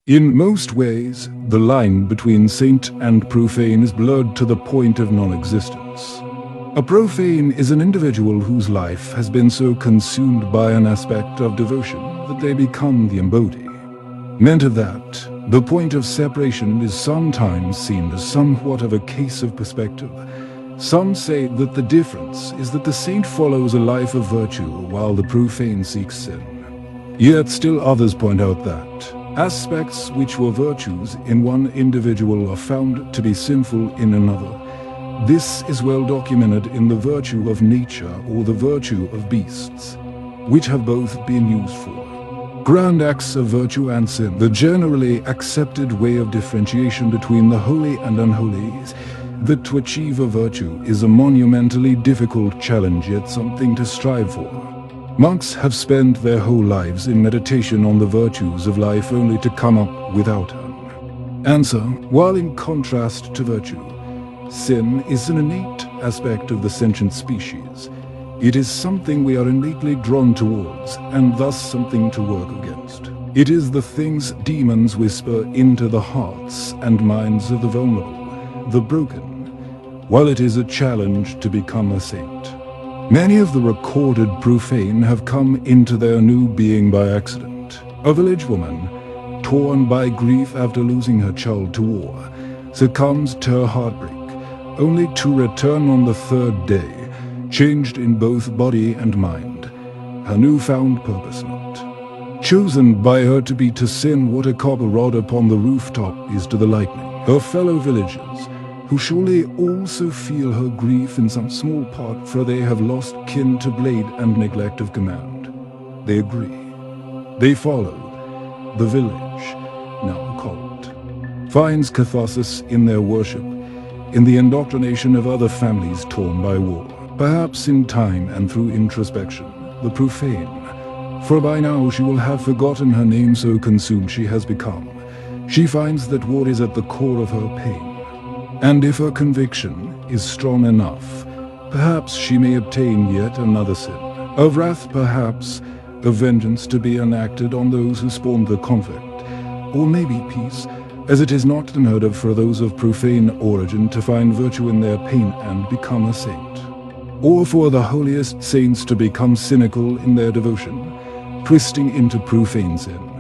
In most ways, the line between saint and profane is blurred to the point of non-existence. A profane is an individual whose life has been so consumed by an aspect of devotion that they become the embodiment. Meant of that, the point of separation is sometimes seen as somewhat of a case of perspective. Some say that the difference is that the saint follows a life of virtue while the profane seeks sin. Yet still others point out that aspects which were virtues in one individual are found to be sinful in another. This is well documented in the virtue of nature or the virtue of beasts, which have both been used for grand acts of virtue and sin. The generally accepted way of differentiation between the holy and unholy is that to achieve a virtue is a monumentally difficult challenge, yet something to strive for. Monks have spent their whole lives in meditation on the virtues of life only to come up without an answer, while in contrast to virtue, sin is an innate aspect of the sentient species. It is something we are innately drawn towards, and thus something to work against. It is the things demons whisper into the hearts and minds of the vulnerable, the broken, while it is a challenge to become a saint. Many of the recorded profane have come into their new being by accident. A village woman, torn by grief after losing her child to war, succumbs to her heartbreak, only to return on the third day, changed in both body and mind, her newfound purpose not chosen by her to be to sin what a copper rod upon the rooftop is to the lightning. Her fellow villagers, who surely also feel her grief in some small part, for they have lost kin to blade and neglect of command. They agree. They follow. The village, now called, finds catharsis in their worship, in the indoctrination of other families torn by war. Perhaps in time and through introspection, the profane, for by now she will have forgotten her name, so consumed she has become. She finds that war is at the core of her pain, and if her conviction is strong enough, perhaps she may obtain yet another sin, of wrath perhaps, of vengeance to be enacted on those who spawned the conflict, or maybe peace, as it is not unheard of for those of profane origin to find virtue in their pain and become a saint, or for the holiest saints to become cynical in their devotion, twisting into profane sin.